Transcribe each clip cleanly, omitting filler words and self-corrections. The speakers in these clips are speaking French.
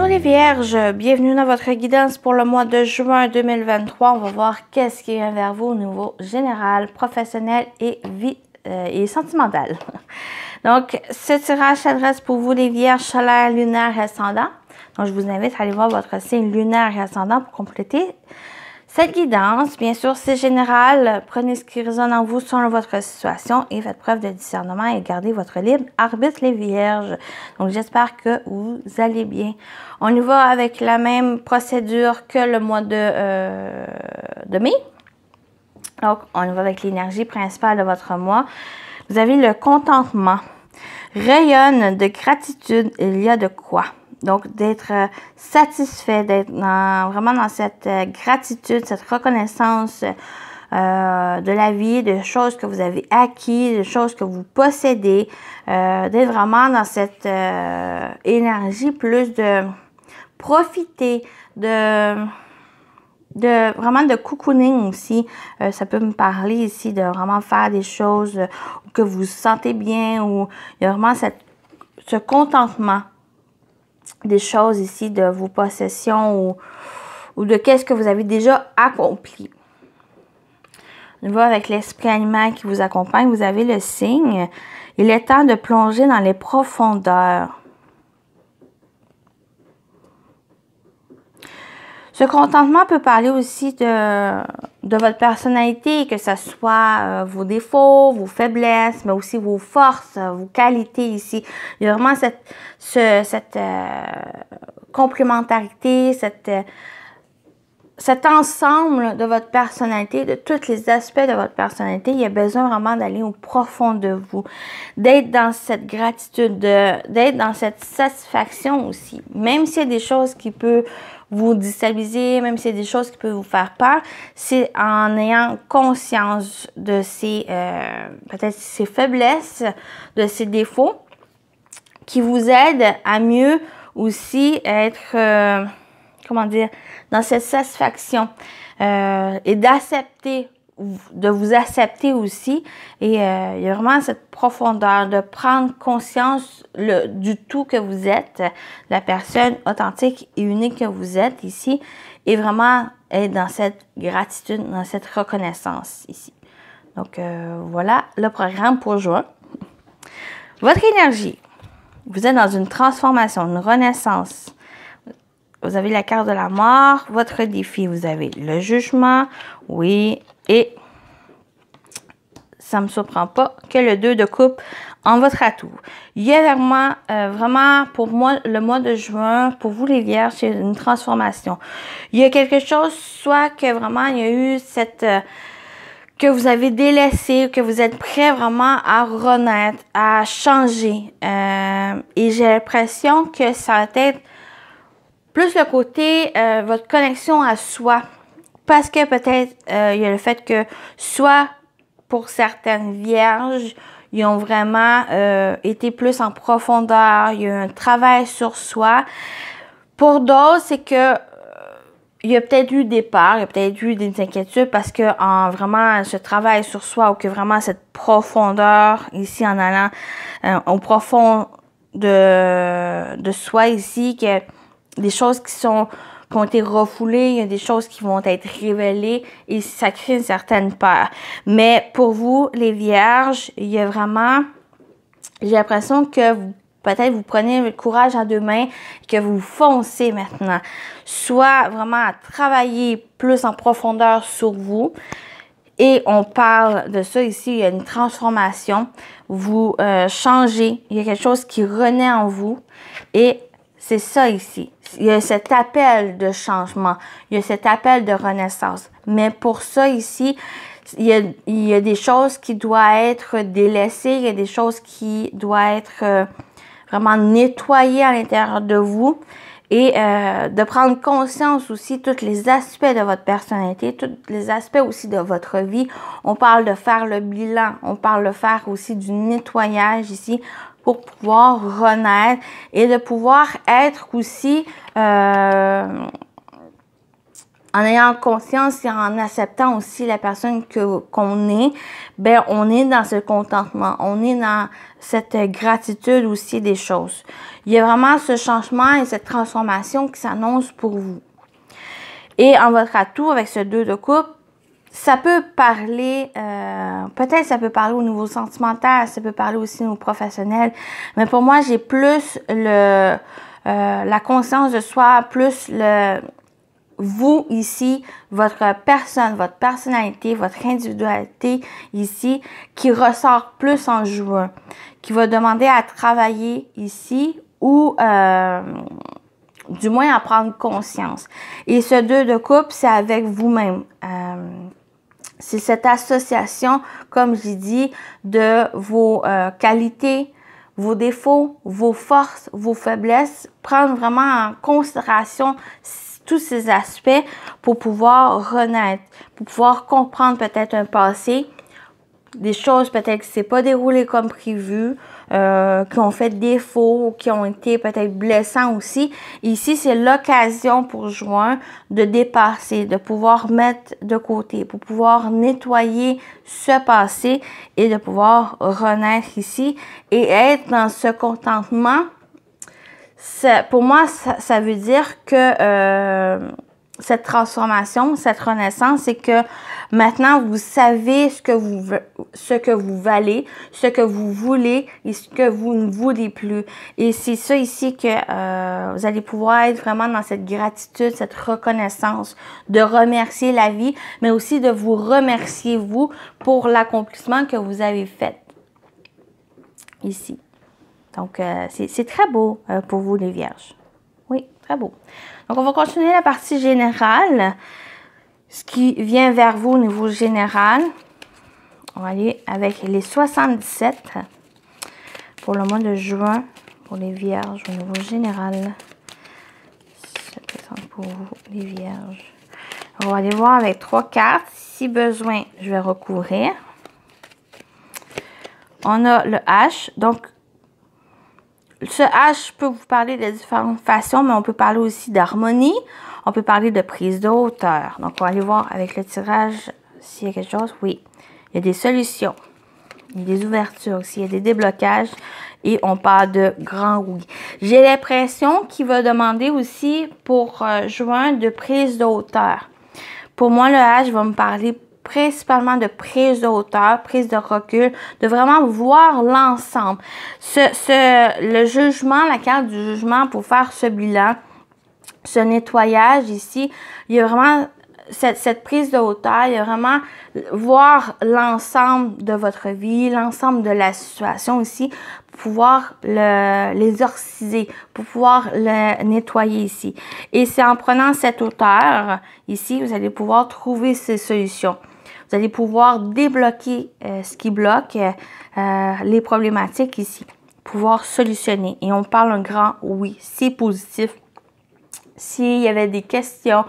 Bonjour les Vierges, bienvenue dans votre guidance pour le mois de juin 2023. On va voir qu'est-ce qui vient vers vous au niveau général, professionnel et sentimental. Donc, ce tirage s'adresse pour vous les Vierges solaires, lunaires et ascendants. Donc, je vous invite à aller voir votre signe lunaire et ascendant pour compléter cette guidance. Bien sûr, c'est général. Prenez ce qui résonne en vous selon votre situation et faites preuve de discernement et gardez votre libre arbitre, les Vierges. Donc, j'espère que vous allez bien. On y va avec la même procédure que le mois de mai. Donc, on y va avec l'énergie principale de votre mois. Vous avez le contentement. Rayonne de gratitude, il y a de quoi. Donc, d'être satisfait, d'être vraiment dans cette gratitude, cette reconnaissance de la vie, des choses que vous avez acquises, des choses que vous possédez, d'être vraiment dans cette énergie plus de profiter, vraiment de cocooning aussi. Ça peut me parler ici de vraiment faire des choses que vous sentez bien, ou il y a vraiment ce contentement des choses ici, de vos possessions ou de qu'est-ce que vous avez déjà accompli. On va avec l'esprit animal qui vous accompagne. Vous avez le signe. Il est temps de plonger dans les profondeurs. Ce contentement peut parler aussi de votre personnalité, que ce soit vos défauts, vos faiblesses, mais aussi vos forces, vos qualités ici. Il y a vraiment cette complémentarité, cet ensemble de votre personnalité, de tous les aspects de votre personnalité. Il y a besoin vraiment d'aller au profond de vous, d'être dans cette gratitude, d'être dans cette satisfaction aussi. Même s'il y a des choses qui peuvent vous déstabiliser, même s'il y a des choses qui peuvent vous faire peur, c'est en ayant conscience de peut-être ces faiblesses, de ces défauts, qui vous aident à mieux aussi être, dans cette satisfaction et d'accepter, de vous accepter aussi. Et il y a vraiment cette profondeur de prendre conscience du tout que vous êtes, la personne authentique et unique que vous êtes ici, et vraiment être dans cette gratitude, dans cette reconnaissance ici. Donc voilà le programme pour juin. Votre énergie, vous êtes dans une transformation, une renaissance. Vous avez la carte de la mort. Votre défi, vous avez le jugement. Oui. Et ça ne me surprend pas que le 2 de coupe en votre atout. Il y a vraiment, pour moi, le mois de juin, pour vous les Vierges, c'est une transformation. Il y a quelque chose, soit que vraiment, il y a eu que vous avez délaissé, que vous êtes prêt vraiment à renaître, à changer. Et j'ai l'impression que ça va être plus le côté, votre connexion à soi. Parce que peut-être, il y a le fait que soit pour certaines vierges, ils ont vraiment été plus en profondeur. Il y a eu un travail sur soi. Pour d'autres, c'est que il y a peut-être eu des peurs, il y a peut-être eu des inquiétudes parce que en vraiment ce travail sur soi, ou que vraiment cette profondeur ici en allant au profond de soi ici, que des choses qui ont été refoulées, il y a des choses qui vont être révélées et ça crée une certaine peur. Mais pour vous, les Vierges, il y a vraiment, j'ai l'impression que peut-être vous prenez le courage à deux mains et que vous foncez maintenant. Soit vraiment à travailler plus en profondeur sur vous. Et on parle de ça ici, il y a une transformation. Vous changez, il y a quelque chose qui renaît en vous. Et c'est ça ici. Il y a cet appel de changement. Il y a cet appel de renaissance. Mais pour ça ici, il y a des choses qui doivent être délaissées. Il y a des choses qui doivent être vraiment nettoyées à l'intérieur de vous. Et de prendre conscience aussi de tous les aspects de votre personnalité, tous les aspects aussi de votre vie. On parle de faire le bilan. On parle de faire aussi du nettoyage ici, pour pouvoir renaître et de pouvoir être aussi en ayant conscience et en acceptant aussi la personne qu'on est, ben on est dans ce contentement, on est dans cette gratitude aussi des choses. Il y a vraiment ce changement et cette transformation qui s'annonce pour vous. Et en votre atout avec ce 2 de coupe, ça peut parler, peut-être ça peut parler au niveau sentimental, ça peut parler aussi au niveau professionnel, mais pour moi, j'ai plus la conscience de soi, plus vous ici, votre personne, votre personnalité, votre individualité ici, qui ressort plus en juin, qui va demander à travailler ici ou du moins à prendre conscience. Et ce 2 de coupe, c'est avec vous-même. C'est cette association, comme j'ai dit, de vos qualités, vos défauts, vos forces, vos faiblesses, prendre vraiment en considération tous ces aspects pour pouvoir renaître, pour pouvoir comprendre peut-être un passé, des choses peut-être qui ne s'est pas déroulées comme prévu, qui ont fait défaut, qui ont été peut-être blessants aussi. Ici, c'est l'occasion pour juin de dépasser, de pouvoir mettre de côté, pour pouvoir nettoyer ce passé et de pouvoir renaître ici et être dans ce contentement. Pour moi, ça veut dire que cette transformation, cette renaissance, c'est que maintenant, vous savez ce que vous valez, ce que vous voulez et ce que vous ne voulez plus. Et c'est ça ici que vous allez pouvoir être vraiment dans cette gratitude, cette reconnaissance, de remercier la vie, mais aussi de vous remercier, vous, pour l'accomplissement que vous avez fait ici. Donc, c'est très beau pour vous, les Vierges. Oui, très beau. Donc, on va continuer la partie générale. Ce qui vient vers vous au niveau général. On va aller avec les 77 pour le mois de juin, pour les Vierges au niveau général. Ça présente pour vous, les Vierges. On va aller voir avec 3 cartes. Si besoin, je vais recouvrir. On a le H. Donc, ce H peut vous parler de différentes façons, mais on peut parler aussi d'harmonie. On peut parler de prise de hauteur. Donc, on va aller voir avec le tirage s'il y a quelque chose. Oui, il y a des solutions. Il y a des ouvertures aussi. Il y a des déblocages. Et on parle de grand oui. J'ai l'impression qu'il va demander aussi pour juin de prise de hauteur. Pour moi, le H va me parler principalement de prise de hauteur, prise de recul, de vraiment voir l'ensemble. Le jugement, la carte du jugement pour faire ce bilan, ce nettoyage ici, il y a vraiment cette prise de hauteur, il y a vraiment voir l'ensemble de votre vie, l'ensemble de la situation ici, pour pouvoir l'exorciser, pour pouvoir le nettoyer ici. Et c'est en prenant cette hauteur ici, vous allez pouvoir trouver ces solutions. Vous allez pouvoir débloquer ce qui bloque, les problématiques ici, pouvoir solutionner. Et on parle un grand oui, c'est positif. S'il y avait des questions,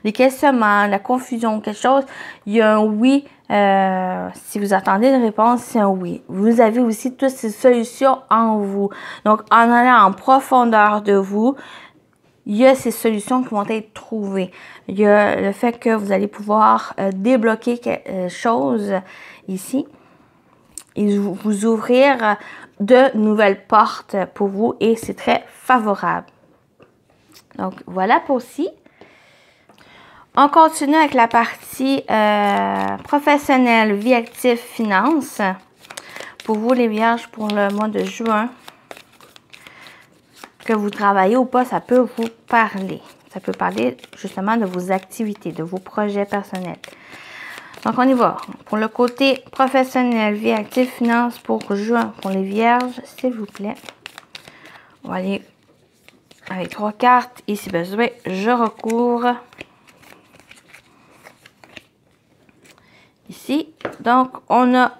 des questionnements, la confusion, quelque chose, il y a un oui. Si vous attendez une réponse, c'est un oui. Vous avez aussi toutes ces solutions en vous. Donc, en allant en profondeur de vous, il y a ces solutions qui vont être trouvées. Il y a le fait que vous allez pouvoir débloquer quelque chose ici et vous ouvrir de nouvelles portes pour vous et c'est très favorable. Donc, voilà pour ci. On continue avec la partie professionnelle, vie active, finances. Pour vous, les Vierges, pour le mois de juin, que vous travaillez ou pas, ça peut vous parler. Ça peut parler justement de vos activités, de vos projets personnels. Donc, on y va. Pour le côté professionnel, vie active, finances pour juin, pour les Vierges, s'il vous plaît. On va aller avec 3 cartes et si besoin, je recouvre ici. Donc, on a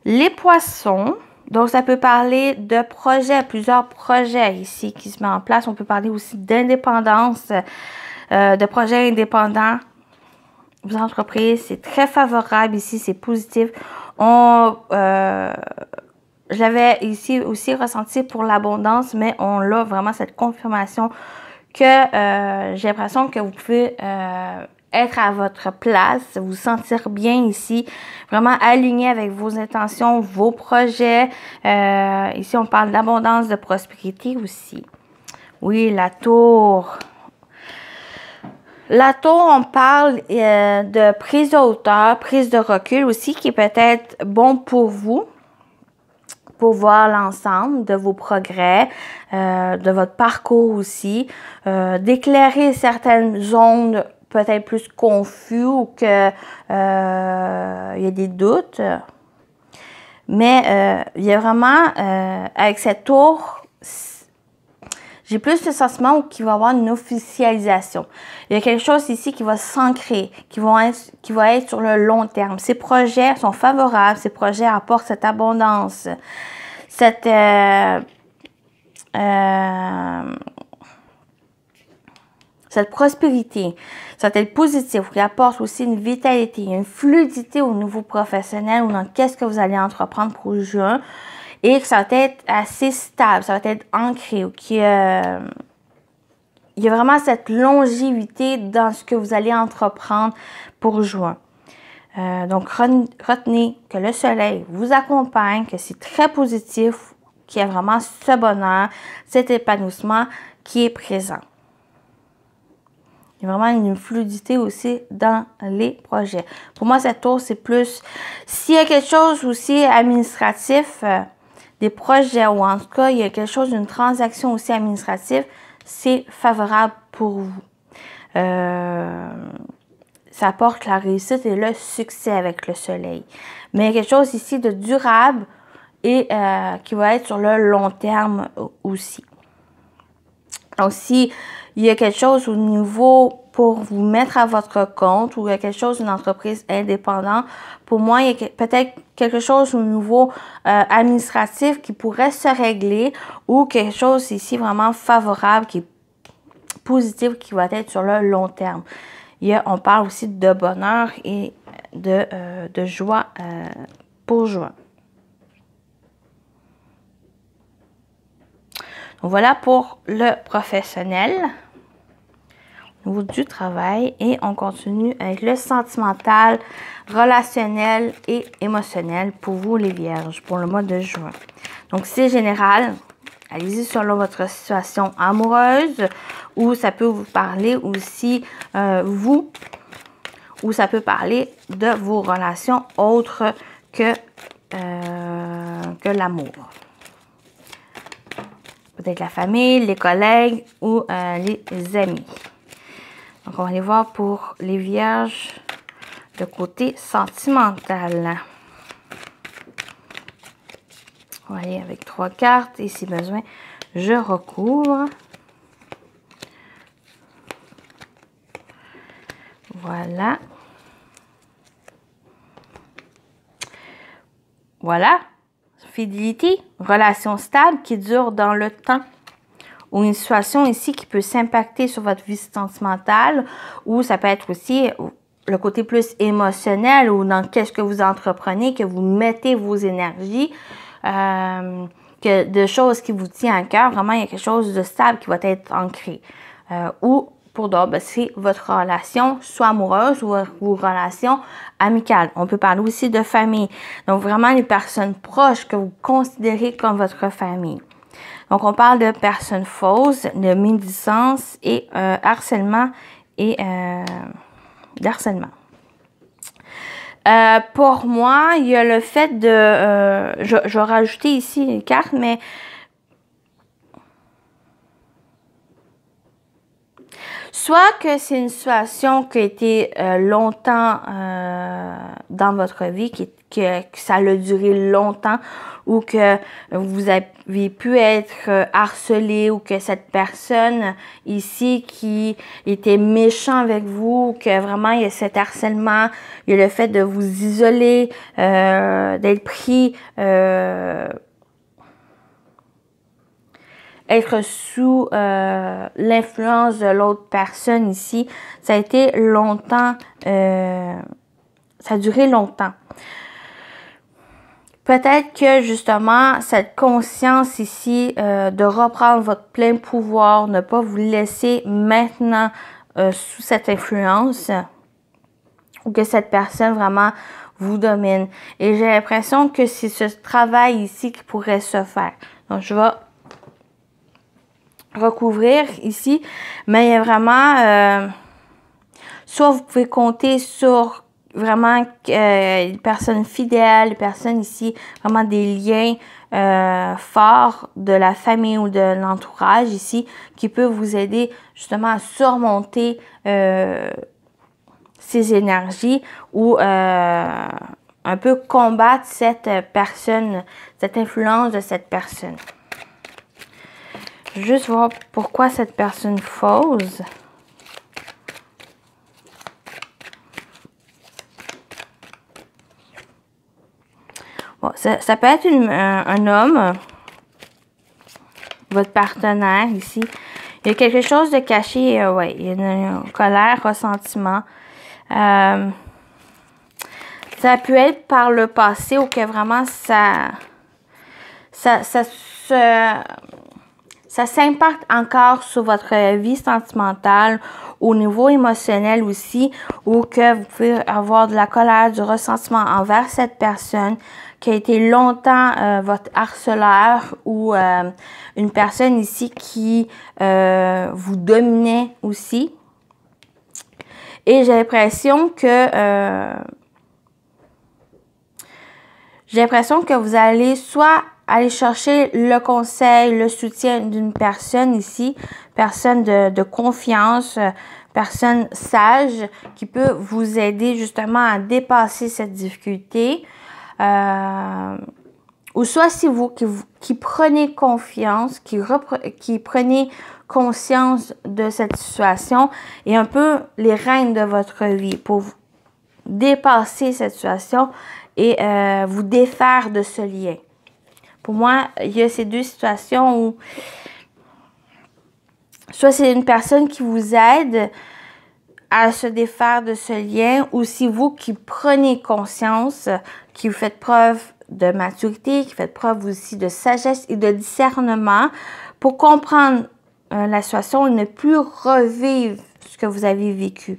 les poissons. Donc, ça peut parler de projets, plusieurs projets ici qui se mettent en place. On peut parler aussi d'indépendance, de projets indépendants. Vos entreprises, c'est très favorable ici, c'est positif. Je l'avais ici aussi ressenti pour l'abondance, mais on a vraiment cette confirmation que j'ai l'impression que vous pouvez être à votre place, vous sentir bien ici, vraiment aligné avec vos intentions, vos projets. Ici, on parle d'abondance, de prospérité aussi. Oui, la tour. La tour, on parle de prise de hauteur, prise de recul aussi, qui est peut-être bon pour vous, pour voir l'ensemble de vos progrès, de votre parcours aussi, d'éclairer certaines zones peut-être plus confus ou que il y a des doutes. Mais il y a vraiment, avec cette tour, j'ai plus le sentiment qu'il va y avoir une officialisation. Il y a quelque chose ici qui va s'ancrer, qui va être sur le long terme. Ces projets sont favorables, ces projets apportent cette abondance, cette prospérité, ça va être positif, qui apporte aussi une vitalité, une fluidité au niveau professionnel ou dans qu'est-ce que vous allez entreprendre pour juin. Et que ça va être assez stable, ça va être ancré. Il y a vraiment cette longévité dans ce que vous allez entreprendre pour juin. Donc, retenez que le soleil vous accompagne, que c'est très positif, qu'il y a vraiment ce bonheur, cet épanouissement qui est présent. Il y a vraiment une fluidité aussi dans les projets. Pour moi, cette tour, c'est plus... S'il y a quelque chose aussi administratif... des projets ou en tout cas, il y a quelque chose, une transaction aussi administrative, c'est favorable pour vous. Ça apporte la réussite et le succès avec le soleil. Mais il y a quelque chose ici de durable et qui va être sur le long terme aussi. Donc, si il y a quelque chose au niveau pour vous mettre à votre compte ou il y a quelque chose, une entreprise indépendante, pour moi, il y a peut-être quelque chose au niveau administratif qui pourrait se régler ou quelque chose ici vraiment favorable, qui est positif, qui va être sur le long terme. On parle aussi de bonheur et de joie pour juin. Donc voilà pour le professionnel au niveau du travail et on continue avec le sentimental, relationnel et émotionnel pour vous les vierges pour le mois de juin. Donc c'est général, allez-y selon votre situation amoureuse ou ça peut vous parler aussi ou ça peut parler de vos relations autres que l'amour. Peut-être la famille, les collègues ou les amis. Donc, on va aller voir pour les vierges le côté sentimental. On va aller avec 3 cartes et si besoin, je recouvre. Voilà. Voilà. Fidélité, relation stable qui dure dans le temps. Ou une situation ici qui peut s'impacter sur votre vie sentimentale. Ou ça peut être aussi le côté plus émotionnel ou dans qu'est-ce que vous entreprenez, que vous mettez vos énergies. Que de choses qui vous tiennent à cœur. Vraiment, il y a quelque chose de stable qui va être ancré. Ou pour d'autres, c'est votre relation, soit amoureuse ou vos relations amicales. On peut parler aussi de famille. Donc, vraiment, les personnes proches que vous considérez comme votre famille. Donc, on parle de personnes fausses, de médisance et harcèlement et d'harcèlement. Pour moi, il y a le fait de... je vais rajouter ici une carte, mais... Soit que c'est une situation qui a été longtemps dans votre vie, que ça a duré longtemps ou que vous avez pu être harcelé ou que cette personne ici qui était méchant avec vous, que vraiment il y a cet harcèlement, il y a le fait de vous isoler, d'être pris... être sous l'influence de l'autre personne ici, ça a été longtemps, ça a duré longtemps. Peut-être que justement, cette conscience ici de reprendre votre plein pouvoir, ne pas vous laisser maintenant sous cette influence, ou que cette personne vraiment vous domine. Et j'ai l'impression que c'est ce travail ici qui pourrait se faire. Donc, je vais recouvrir ici, mais il y a vraiment, soit vous pouvez compter sur vraiment des personnes fidèles, des personnes ici, vraiment des liens forts de la famille ou de l'entourage ici, qui peut vous aider justement à surmonter ces énergies ou un peu combattre cette personne, cette influence de cette personne. Juste voir pourquoi cette personne fausse. Bon, ça peut être un homme, votre partenaire ici. Il y a quelque chose de caché, ouais, il y a une colère, ressentiment. Ça peut être par le passé ou que vraiment ça s'impacte encore sur votre vie sentimentale, au niveau émotionnel aussi, ou que vous pouvez avoir de la colère, du ressentiment envers cette personne qui a été longtemps votre harceleur ou une personne ici qui vous dominait aussi. Et j'ai l'impression que vous allez soit aller chercher le conseil, le soutien d'une personne ici, personne de confiance, personne sage qui peut vous aider justement à dépasser cette difficulté. Ou soit c'est vous qui prenez confiance, qui prenez conscience de cette situation et un peu les rênes de votre vie pour dépasser cette situation et vous défaire de ce lien. Pour moi, il y a ces deux situations où soit c'est une personne qui vous aide à se défaire de ce lien ou si vous qui prenez conscience, qui vous faites preuve de maturité, qui faites preuve aussi de sagesse et de discernement pour comprendre la situation et ne plus revivre ce que vous avez vécu.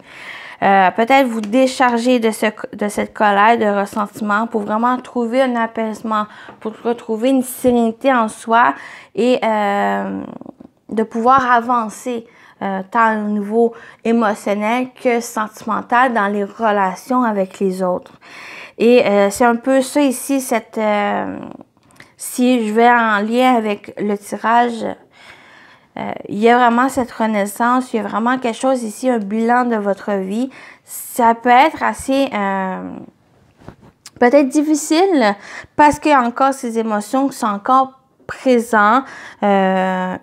Peut-être vous décharger de cette colère, de ressentiment pour vraiment trouver un apaisement, pour retrouver une sérénité en soi et de pouvoir avancer tant au niveau émotionnel que sentimental dans les relations avec les autres. Et c'est un peu ça ici, si je vais en lien avec le tirage, il y a vraiment cette renaissance, il y a vraiment quelque chose ici, un bilan de votre vie. Ça peut être assez, peut-être difficile parce qu'il y a encore ces émotions qui sont encore présentes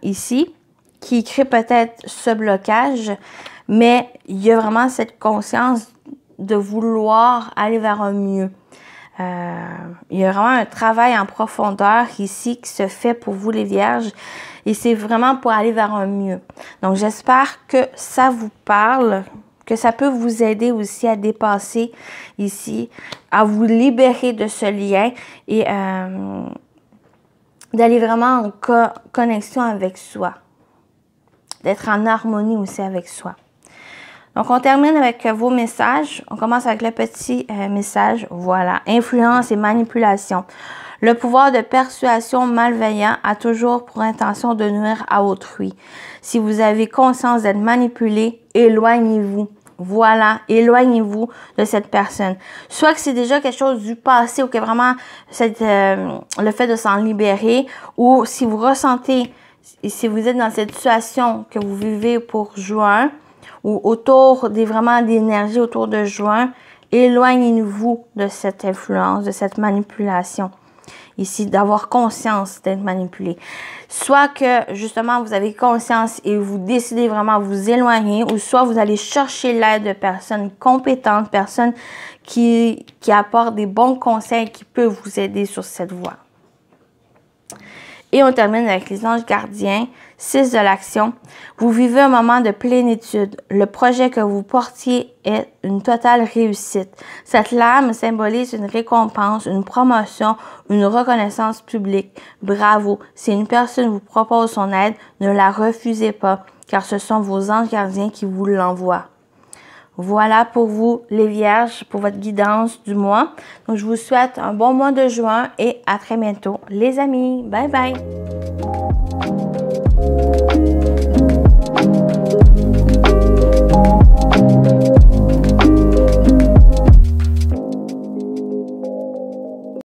ici, qui créent peut-être ce blocage, mais il y a vraiment cette conscience de vouloir aller vers un mieux. Il y a vraiment un travail en profondeur ici qui se fait pour vous les vierges et c'est vraiment pour aller vers un mieux. Donc j'espère que ça vous parle, que ça peut vous aider aussi à dépasser ici, à vous libérer de ce lien et d'aller vraiment en connexion avec soi, d'être en harmonie aussi avec soi. Donc, on termine avec vos messages. On commence avec le petit message. Voilà. Influence et manipulation. Le pouvoir de persuasion malveillant a toujours pour intention de nuire à autrui. Si vous avez conscience d'être manipulé, éloignez-vous. Voilà, éloignez-vous de cette personne. Soit que c'est déjà quelque chose du passé ou que vraiment le fait de s'en libérer, ou si vous ressentez, si vous êtes dans cette situation que vous vivez pour juin, ou autour vraiment d'énergie autour de juin, éloignez-vous de cette influence, de cette manipulation. Ici, d'avoir conscience d'être manipulé. Soit que, justement, vous avez conscience et vous décidez vraiment de vous éloigner, ou soit vous allez chercher l'aide de personnes compétentes, personnes qui apportent des bons conseils qui peuvent vous aider sur cette voie. Et on termine avec les anges gardiens. 6 de l'action. Vous vivez un moment de plénitude. Le projet que vous portiez est une totale réussite. Cette lame symbolise une récompense, une promotion, une reconnaissance publique. Bravo. Si une personne vous propose son aide, ne la refusez pas, car ce sont vos anges gardiens qui vous l'envoient. Voilà pour vous, les Vierges, pour votre guidance du mois. Donc, je vous souhaite un bon mois de juin et à très bientôt, les amis. Bye bye!